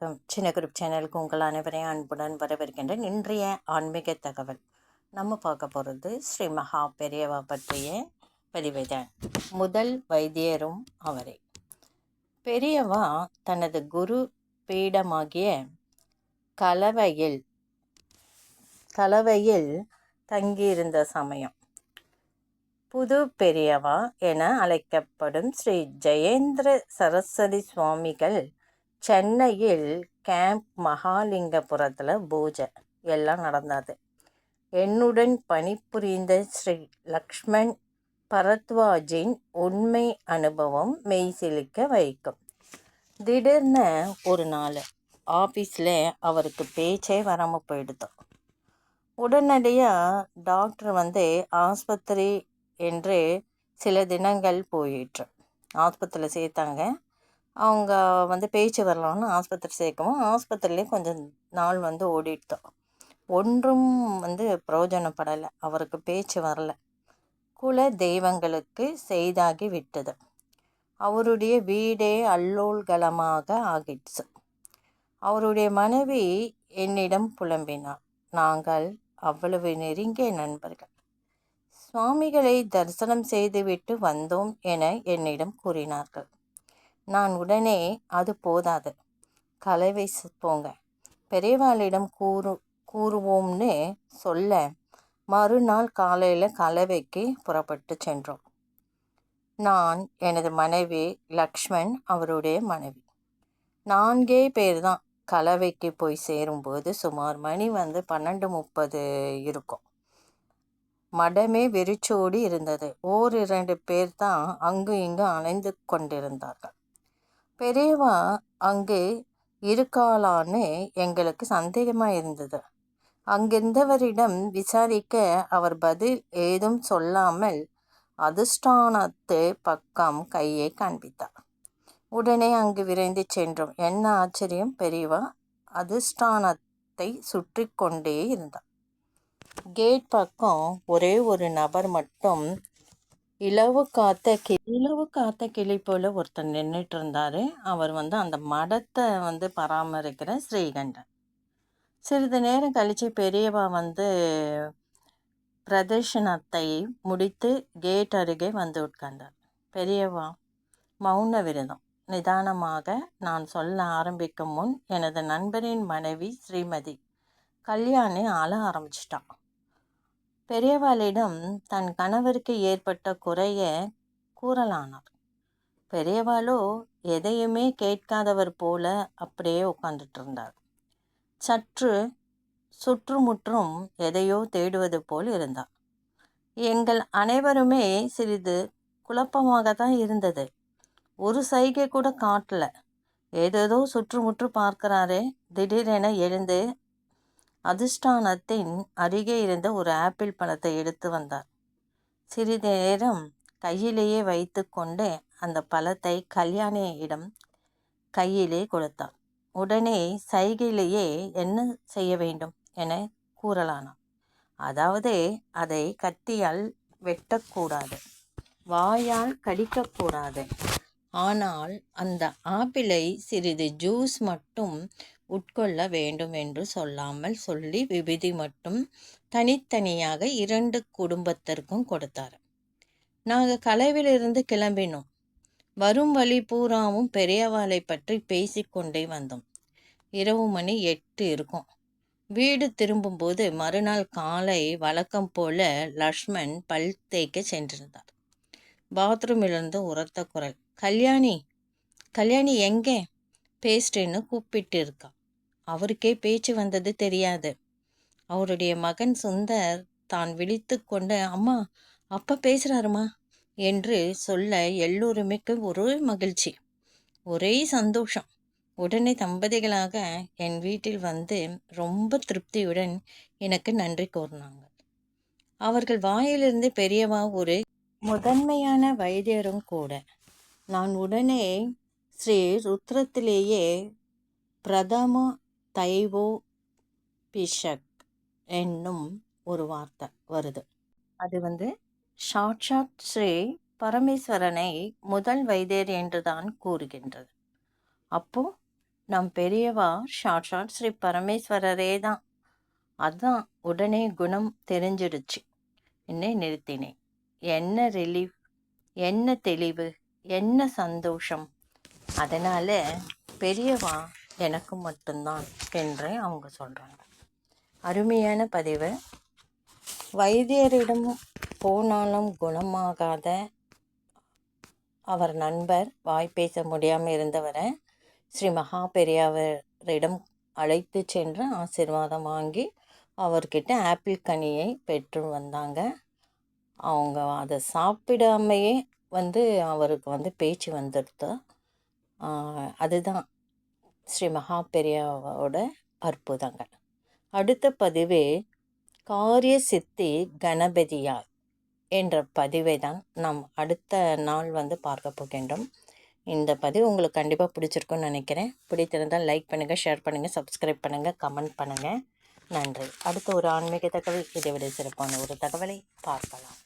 வணக்கம். சின்ன குரூப் சேனலுக்கு உங்கள் அனைவரையும் அன்புடன் வரவேற்கின்றேன். இன்றைய ஆன்மீக தகவல் நம்ம பார்க்க போகிறது ஸ்ரீ மகா பெரியவா பற்றிய பதிவுதான். முதல் வைத்தியரும் அவரே. பெரியவா தனது குரு பீடமாகிய கலவையில் தங்கியிருந்த சமயம் புது பெரியவா என அழைக்கப்படும் ஸ்ரீ ஜெயேந்திர சரஸ்வதி சுவாமிகள் சென்னையில் கேம்ப் மகாலிங்கபுரத்தில் பூஜை எல்லாம் நடந்தது. என்னுடன் பணிபுரிந்த ஸ்ரீ லக்ஷ்மண் பரத்வாஜின் உண்மை அனுபவம் மெய்சிலிக்க வைக்கும். திடீர்னு ஒரு நாள் ஆஃபீஸில் அவருக்கு பேச்சே வராமல் போயிடுதோம். உடனடியாக டாக்டர் ஆஸ்பத்திரி என்று சில தினங்கள் போயிட்டு ஆஸ்பத்திரியில் சேர்த்தாங்க. அவங்க பேச்சு வரலான்னு ஆஸ்பத்திரி சேர்க்கவும் ஆஸ்பத்திரிலேயே கொஞ்சம் நாள் ஓடிட்டோம். ஒன்றும் பிரயோஜனப்படலை. அவருக்கு பேச்சு வரல. குல தெய்வங்களுக்கு செய்தாகி விட்டது. அவருடைய வீடே அல்லோல்கலமாக ஆகிடுச்சு. அவருடைய மனைவி என்னிடம் புலம்பினார். நாங்கள் அவ்வளவு நெருங்கிய நண்பர்கள். சுவாமிகளை தரிசனம் செய்துவிட்டு வந்தோம் என என்னிடம் கூறினார்கள். நான் உடனே அது போதாது, கலவை போங்க, பெரியவாளிடம் கூறுவோம்னு சொல்ல மறுநாள் காலையில் கலவைக்கு புறப்பட்டு சென்றோம். நான், எனது மனைவி லக்ஷ்மண், அவருடைய மனைவி, 4 பேர் தான். கலவைக்கு போய் சேரும்போது சுமார் மணி 12:30 இருக்கும். மடமே வெறிச்சோடி இருந்தது. 1-2 பேர் தான் அங்கும் இங்கும் அலைந்து கொண்டிருந்தார்கள். பெரியவா அங்கு இருக்காளான்னு எங்களுக்கு சந்தேகமாக இருந்தது. அங்கிருந்தவரிடம் விசாரிக்க அவர் பதில் ஏதும் சொல்லாமல் அதிஷ்டானத்து பக்கம் கையை காண்பித்தார். உடனே அங்கு விரைந்து சென்றோம். என்ன ஆச்சரியம்! பெரியவா அதிஷ்டானத்தை சுற்றி கொண்டே இருந்தார். கேட் பக்கம் ஒரே ஒரு நபர் மட்டும் இலவு காத்த கிளி போல ஒருத்தர் நின்றுட்டு இருந்தார். அவர் அந்த மடத்தை பராமரிக்கிற ஸ்ரீகண்டன். சிறிது நேரம் கழித்து பெரியவா பிரதர்ஷனத்தை முடித்து கேட் அருகே உட்கார்ந்தார். பெரியவா மௌன விரதம். நிதானமாக நான் சொல்ல ஆரம்பிக்கும் முன் எனது நண்பரின் மனைவி ஸ்ரீமதி கல்யாணி ஆள ஆரம்பிச்சிட்டான். பெரியவாளிடம் தன் கணவருக்கு ஏற்பட்ட குறைய கூறலானார். பெரியவாளோ எதையுமே கேட்காதவர் போல அப்படியே உட்கார்ந்துட்டு இருந்தார். சற்று சுற்றுமுற்றும் எதையோ தேடுவது போல் இருந்தார். எங்கள் அனைவருமே சிறிது குழப்பமாகத்தான் இருந்தது. ஒரு சைகை கூட காட்டல. ஏதேதோ சுற்றுமுற்று பார்க்கிறாரே. திடீரென எழுந்து அதிஷ்டானத்தின் அருகே இருந்த ஒரு ஆப்பிள் பழத்தை எடுத்து வந்தார். சிறிது நேரம் கையிலேயே வைத்து கொண்டு அந்த பழத்தை கல்யாணியிடம் கையிலே கொடுத்தார். உடனே சைகையிலேயே என்ன செய்ய வேண்டும் என கூறலானார். அதாவது அதை கத்தியால் வெட்டக்கூடாது, வாயால் கடிக்கக்கூடாது. ஆனால் அந்த ஆப்பிளை சிறிது ஜூஸ் மட்டும் உட்கொள்ள வேண்டும் என்று சொல்லாமல் சொல்லி விபூதி மட்டும் தனித்தனியாக 2 குடும்பத்திற்கும் கொடுத்தார். நாங்கள் கலவிலிருந்து கிளம்பினோம். வரும் வழி பூராவும் பெரியவாளை பற்றி பேசிக்கொண்டே வந்தோம். இரவு மணி 8 இருக்கும். வீடு திரும்பும்போது மறுநாள் காலை வழக்கம் போல லக்ஷ்மண் பல் தேய்க்க சென்றிருந்தார். பாத்ரூமிலிருந்து உரத்த குரல், கல்யாணி எங்கே? பேஸ்ட்ன்னு கூப்பிட்டு இருக்கா. அவருக்கே பேச்சு வந்தது தெரியாது. அவருடைய மகன் சுந்தர் தான் விழித்து கொண்டு, அம்மா அப்பா பேசுகிறாருமா என்று சொல்ல எல்லோருமே ஒரே மகிழ்ச்சி, ஒரே சந்தோஷம். உடனே தம்பதிகளாக என் வீட்டில் ரொம்ப திருப்தியுடன் எனக்கு நன்றி கூறினாங்க. அவர்கள் வாயிலிருந்து பெரியவா ஒரு முதன்மையான வைத்தியரும் கூட. நான் உடனே ஸ்ரீ ருத்ரத்திலேயே பிரதம தைவோ பிஷக் என்னும் ஒரு வார்த்தை வருது. அது சாட்சாத் ஸ்ரீ பரமேஸ்வரனை முதல் வைத்தியர் என்றுதான் கூறுகின்றது. அப்போ நம் பெரியவா சாட்சாத் ஸ்ரீ பரமேஸ்வரரே தான். அதான் உடனே குணம் தெரிஞ்சிடுச்சு. என்னை நிறுத்தினேன். என்ன ரிலீஃப், என்ன தெளிவு, என்ன சந்தோஷம். அதனால் பெரியவா எனக்கு மட்டும்தான் என்று அவங்க சொல்கிறாங்க. அருமையான பதிவு. வைத்தியரிடம் போனாலும் குணமாகாத அவர் நண்பர், வாய் பேச முடியாமல் இருந்தவரை ஸ்ரீ மகா பெரியவரிடம் அழைத்து சென்று ஆசீர்வாதம் வாங்கி அவர்கிட்ட ஆப்பிள் கனியை பெற்று வந்தாங்க. அவங்க அதை சாப்பிடாமையே அவருக்கு பேச்சு வந்துடுது. அதுதான் ஸ்ரீ மகா பெரியவாவோட அற்புதங்கள். அடுத்த பதிவே காரிய சித்தி கணபதியார் என்ற பதிவை தான் நாம் அடுத்த நாள் பார்க்க போகின்றோம். இந்த பதிவு உங்களுக்கு கண்டிப்பாக பிடிச்சிருக்குன்னு நினைக்கிறேன். பிடித்திருந்தால் லைக் பண்ணுங்கள், ஷேர் பண்ணுங்கள், சப்ஸ்கிரைப் பண்ணுங்கள், கமெண்ட் பண்ணுங்கள். நன்றி. அடுத்த ஒரு ஆன்மீக தகவல், இதை விட சிறப்பான ஒரு தகவலை பார்க்கலாம்.